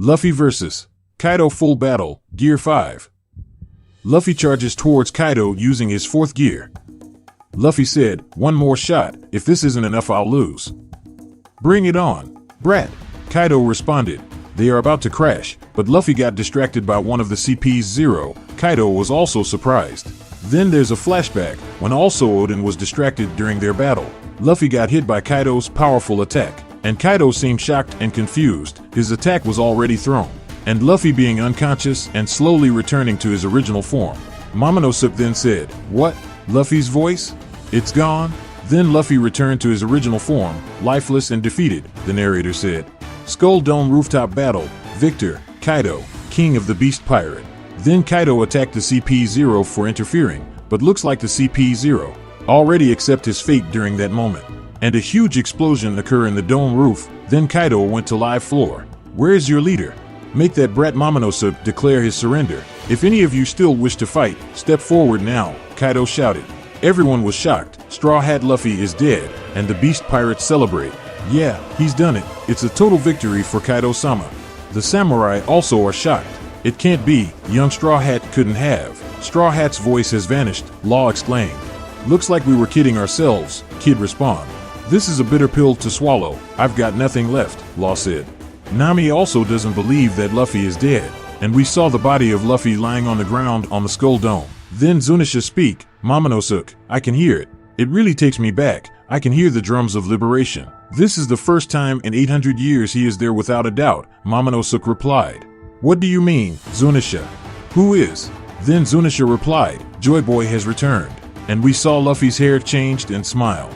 Luffy vs. Kaido Full Battle, Gear 5. Luffy charges towards Kaido using his 4th gear. Luffy said, "One more shot, if this isn't enough I'll lose." "Bring it on, brat," Kaido responded. They are about to crash, but Luffy got distracted by one of the CP's Zero. Kaido was also surprised. Then there's a flashback, when also Oden was distracted during their battle. Luffy got hit by Kaido's powerful attack, and Kaido seemed shocked and confused. His attack was already thrown, and Luffy being unconscious and slowly returning to his original form. Momonosuke then said, "What? Luffy's voice? It's gone?" Then Luffy returned to his original form, lifeless and defeated, the narrator said. Skull Dome Rooftop Battle, Victor, Kaido, King of the Beast Pirate. Then Kaido attacked the CP0 for interfering, but looks like the CP0 already accept his fate during that moment. And a huge explosion occur in the dome roof. Then Kaido went to live floor. "Where's your leader? Make that brat Momonosuke declare his surrender. If any of you still wish to fight, step forward now," Kaido shouted. Everyone was shocked. Straw Hat Luffy is dead, and the Beast Pirates celebrate. Yeah, he's done it. It's a total victory for Kaido-sama. The samurai also are shocked. "It can't be, young Straw Hat couldn't have." Straw Hat's voice has vanished, Law exclaimed. "Looks like we were kidding ourselves," Kid responded. "This is a bitter pill to swallow. I've got nothing left," Law said. Nami also doesn't believe that Luffy is dead, and we saw the body of Luffy lying on the ground on the Skull Dome. Then Zunisha speak, "Momonosuke, I can hear it. It really takes me back. I can hear the drums of liberation. This is the first time in 800 years he is there without a doubt," Momonosuke replied. "What do you mean, Zunisha? Who is?" Then Zunisha replied, "Joyboy has returned, and we saw Luffy's hair changed and smile."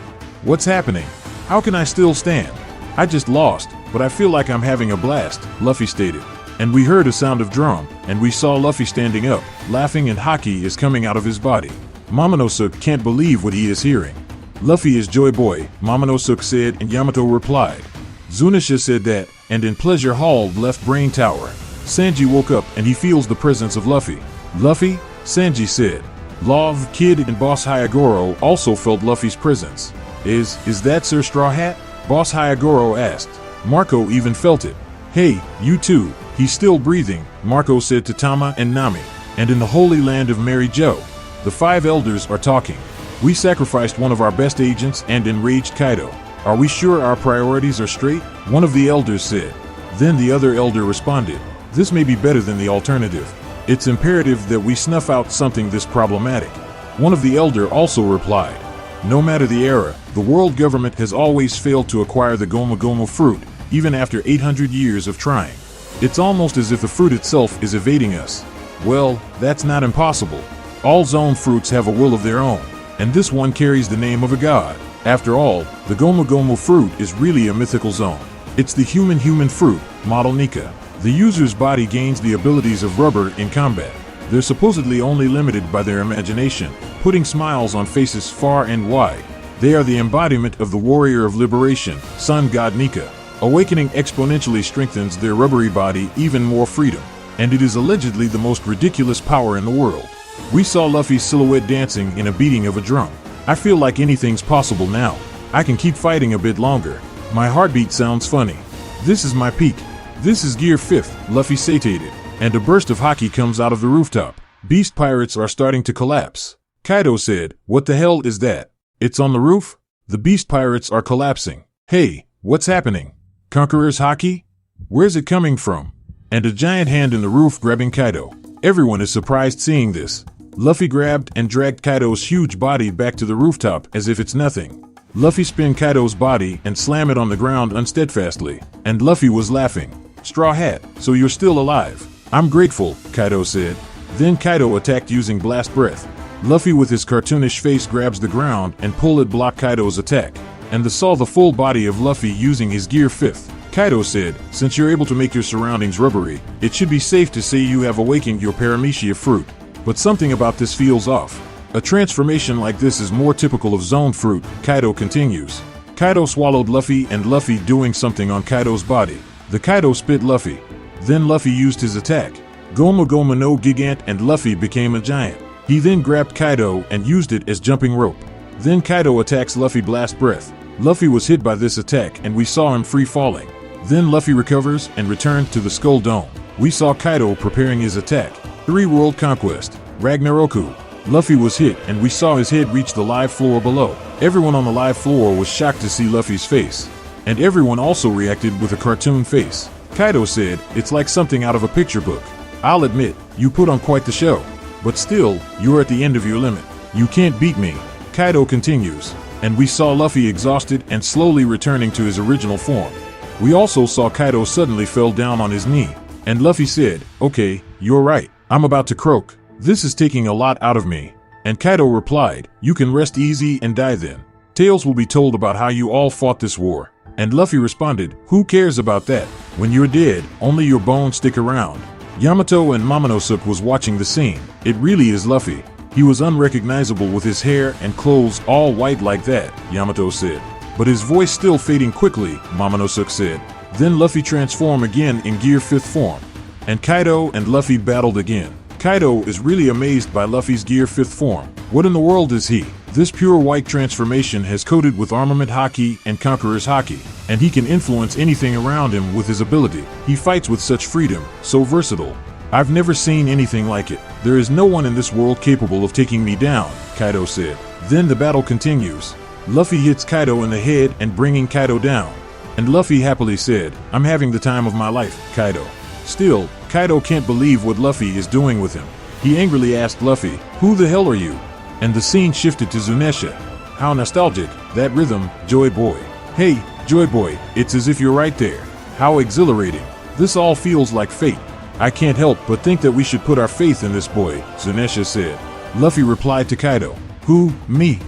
"What's happening? How can I still stand? I just lost, but I feel like I'm having a blast," Luffy stated. And we heard a sound of drum, and we saw Luffy standing up, laughing, and haki is coming out of his body. Momonosuke can't believe what he is hearing. "Luffy is Joyboy," Momonosuke said, and Yamato replied. Zunisha said that, and in Pleasure Hall left Brain Tower. Sanji woke up and he feels the presence of Luffy. "Luffy?" Sanji said. Love, Kid, and Boss Hyagoro also felt Luffy's presence. Is that Sir Straw Hat?" Boss Hyagoro asked. Marco even felt it. "Hey, you too, he's still breathing," Marco said to Tama and Nami. And in the holy land of Mary Jo, the 5 elders are talking. "We sacrificed one of our best agents and enraged Kaido. Are we sure our priorities are straight?" one of the elders said. Then the other elder responded, "This may be better than the alternative. It's imperative that we snuff out something this problematic." One of the elder also replied, "No matter the era, the world government has always failed to acquire the Gomu Gomu fruit, even after 800 years of trying. It's almost as if the fruit itself is evading us." Well, that's not impossible. All zone fruits have a will of their own, and this one carries the name of a god. After all, the Gomu Gomu fruit is really a mythical zone. It's the human fruit, model Nika. The user's body gains the abilities of rubber in combat. They're supposedly only limited by their imagination, putting smiles on faces far and wide. They are the embodiment of the warrior of liberation, sun god Nika. Awakening exponentially strengthens their rubbery body even more freedom, and it is allegedly the most ridiculous power in the world. We saw Luffy's silhouette dancing in a beating of a drum. I feel like anything's possible now. I can keep fighting a bit longer. My heartbeat sounds funny. This is my peak. This is Gear 5th, Luffy stated, and a burst of haki comes out of the rooftop. Beast Pirates are starting to collapse. Kaido said, "What the hell is that? It's on the roof?" The Beast Pirates are collapsing. "Hey, what's happening? Conqueror's haki? Where's it coming from?" And a giant hand in the roof grabbing Kaido. Everyone is surprised seeing this. Luffy grabbed and dragged Kaido's huge body back to the rooftop as if it's nothing. Luffy spin Kaido's body and slam it on the ground unsteadfastly, and Luffy was laughing. "Straw Hat, so you're still alive. I'm grateful," Kaido said. Then Kaido attacked using Blast Breath. Luffy with his cartoonish face grabs the ground and pull it block Kaido's attack, and saw the full body of Luffy using his Gear 5th. Kaido said, "Since you're able to make your surroundings rubbery, it should be safe to say you have awakened your paramecia fruit. But something about this feels off. A transformation like this is more typical of zone fruit," Kaido continues. Kaido swallowed Luffy and Luffy doing something on Kaido's body. The Kaido spit Luffy. Then Luffy used his attack. Goma Goma no Gigant, and Luffy became a giant. He then grabbed Kaido and used it as jumping rope. Then Kaido attacks Luffy Blast Breath. Luffy was hit by this attack and we saw him free falling. Then Luffy recovers and returns to the Skull Dome. We saw Kaido preparing his attack. 3 World Conquest. Ragnaroku. Luffy was hit and we saw his head reach the live floor below. Everyone on the live floor was shocked to see Luffy's face. And everyone also reacted with a cartoon face. Kaido said, "It's like something out of a picture book. I'll admit, you put on quite the show. But still, you're at the end of your limit. You can't beat me." Kaido continues. And we saw Luffy exhausted and slowly returning to his original form. We also saw Kaido suddenly fell down on his knee. And Luffy said, "Okay, you're right. I'm about to croak. This is taking a lot out of me." And Kaido replied, "You can rest easy and die then. Tales will be told about how you all fought this war." And Luffy responded, "Who cares about that? When you're dead, only your bones stick around." Yamato and Momonosuke was watching the scene. It really is Luffy. He was unrecognizable with his hair and clothes all white like that, Yamato said. But his voice still fading quickly, Momonosuke said. Then Luffy transformed again in Gear 5th form. And Kaido and Luffy battled again. Kaido is really amazed by Luffy's Gear 5th form. What in the world is he? This pure white transformation has coated with armament haki and conqueror's haki, and he can influence anything around him with his ability. He fights with such freedom, so versatile. I've never seen anything like it. There is no one in this world capable of taking me down, Kaido said. Then the battle continues. Luffy hits Kaido in the head and bringing Kaido down. And Luffy happily said, "I'm having the time of my life, Kaido." Still, Kaido can't believe what Luffy is doing with him. He angrily asked Luffy, "Who the hell are you?" And the scene shifted to Zunisha. How nostalgic, that rhythm, Joyboy. Hey, Joyboy, it's as if you're right there. How exhilarating. This all feels like fate. I can't help but think that we should put our faith in this boy, Zunisha said. Luffy replied to Kaido, "Who, me?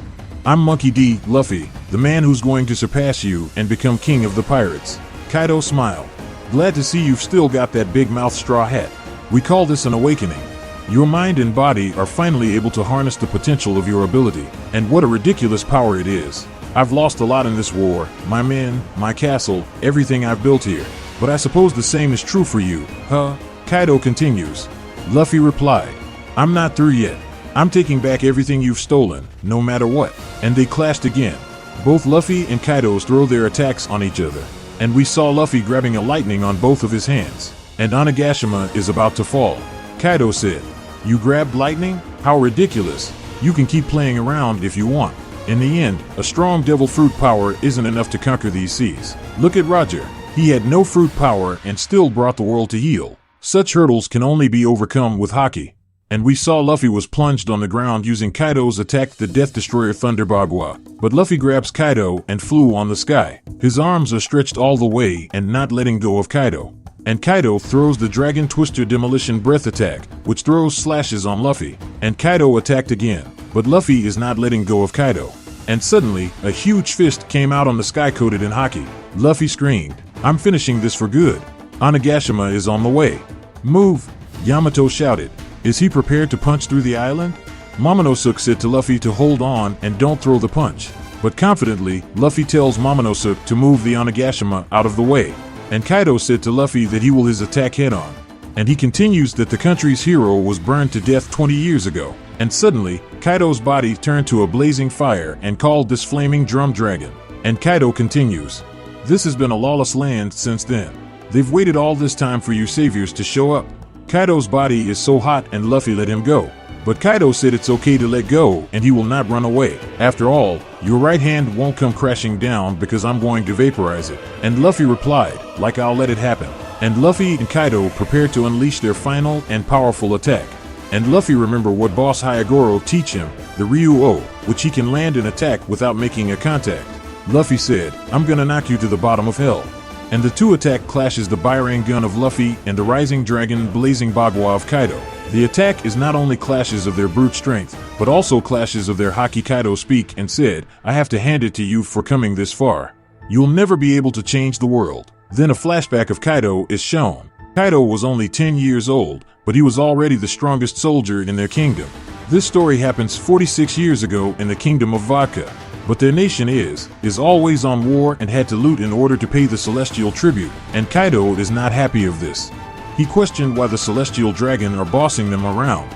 I'm Monkey D. Luffy, the man who's going to surpass you and become king of the pirates." Kaido smiled. "Glad to see you've still got that big mouth straw hat. We call this an awakening. Your mind and body are finally able to harness the potential of your ability, and what a ridiculous power it is. I've lost a lot in this war, my men, my castle, everything I've built here. But I suppose the same is true for you, huh?" Kaido continues. Luffy replied, "I'm not through yet. I'm taking back everything you've stolen, no matter what." And they clashed again. Both Luffy and Kaido throw their attacks on each other. And we saw Luffy grabbing a lightning on both of his hands. And Onigashima is about to fall. Kaido said, "You grabbed lightning? How ridiculous. You can keep playing around if you want. In the end, a strong devil fruit power isn't enough to conquer these seas. Look at Roger. He had no fruit power and still brought the world to heel. Such hurdles can only be overcome with haki." And we saw Luffy was plunged on the ground using Kaido's attack, the Death Destroyer Thunder Bagua. But Luffy grabs Kaido and flew on the sky. His arms are stretched all the way and not letting go of Kaido. And Kaido throws the Dragon Twister Demolition Breath attack, which throws slashes on Luffy. And Kaido attacked again, but Luffy is not letting go of Kaido. And suddenly, a huge fist came out on the sky coated in haki. Luffy screamed, "I'm finishing this for good. Onigashima is on the way. Move!" Yamato shouted. Is he prepared to punch through the island? Momonosuke said to Luffy to hold on and don't throw the punch. But confidently, Luffy tells Momonosuke to move the Onigashima out of the way. And Kaido said to Luffy that he will his attack head on. And he continues that the country's hero was burned to death 20 years ago. And suddenly, Kaido's body turned to a blazing fire and called this flaming drum dragon. And Kaido continues, "This has been a lawless land since then. They've waited all this time for you saviors to show up." Kaido's body is so hot and Luffy let him go. But Kaido said it's okay to let go and he will not run away. After all, your right hand won't come crashing down because I'm going to vaporize it. And Luffy replied, like I'll let it happen. And Luffy and Kaido prepared to unleash their final and powerful attack. And Luffy remembered what Boss Hyogoro teach him, the Ryu-O, which he can land an attack without making a contact. Luffy said, "I'm gonna knock you to the bottom of hell." And the two attack clashes the Bairang gun of Luffy and the Rising Dragon Blazing Bagua of Kaido. The attack is not only clashes of their brute strength, but also clashes of their haki. Kaido speak and said, "I have to hand it to you for coming this far. You'll never be able to change the world." Then a flashback of Kaido is shown. Kaido was only 10 years old, but he was already the strongest soldier in their kingdom. This story happens 46 years ago in the kingdom of Vodka. But their nation is always on war and had to loot in order to pay the celestial tribute, and Kaido is not happy of this. He questioned why the celestial dragon are bossing them around.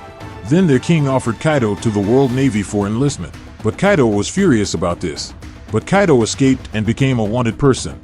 Then their king offered Kaido to the World Navy for enlistment, but Kaido was furious about this. But Kaido escaped and became a wanted person.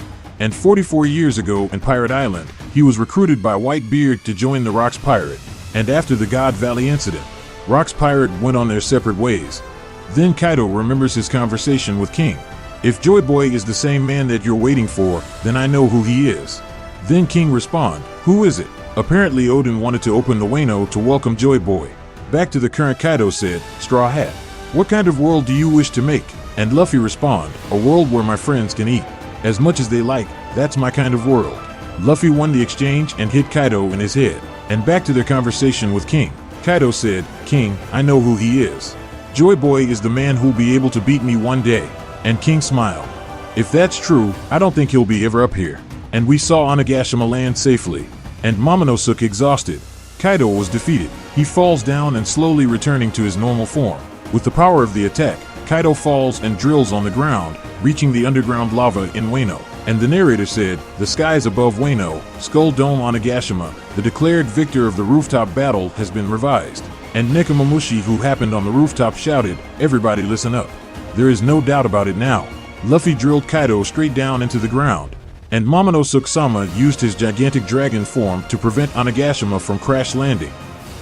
And 44 years ago in Pirate Island, he was recruited by Whitebeard to join the Rocks Pirate. And after the God Valley incident, Rocks Pirate went on their separate ways. Then Kaido remembers his conversation with King. If Joyboy is the same man that you're waiting for, then I know who he is. Then King respond, who is it? Apparently Odin wanted to open the Wano to welcome Joyboy. Back to the current Kaido said, Straw Hat, what kind of world do you wish to make? And Luffy respond, a world where my friends can eat as much as they like, that's my kind of world. Luffy won the exchange and hit Kaido in his head. And back to their conversation with King. Kaido said, King, I know who he is. Joyboy is the man who'll be able to beat me one day. And King smiled. If that's true, I don't think he'll be ever up here. And we saw Onigashima land safely. And Momonosuke exhausted. Kaido was defeated. He falls down and slowly returning to his normal form. With the power of the attack, Kaido falls and drills on the ground, reaching the underground lava in Wano. And the narrator said, the skies above Wano, Skull Dome Onigashima, the declared victor of the rooftop battle has been revised. And Nekomamushi, who happened on the rooftop, shouted, everybody listen up. There is no doubt about it now. Luffy drilled Kaido straight down into the ground. And Momonosuke-sama used his gigantic dragon form to prevent Onigashima from crash landing.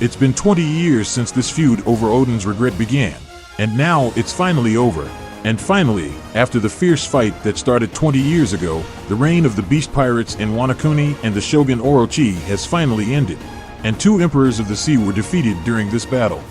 It's been 20 years since this feud over Odin's regret began. And now it's finally over. And finally, after the fierce fight that started 20 years ago, the reign of the Beast Pirates in Wano and the Shogun Orochi has finally ended. And 2 emperors of the sea were defeated during this battle.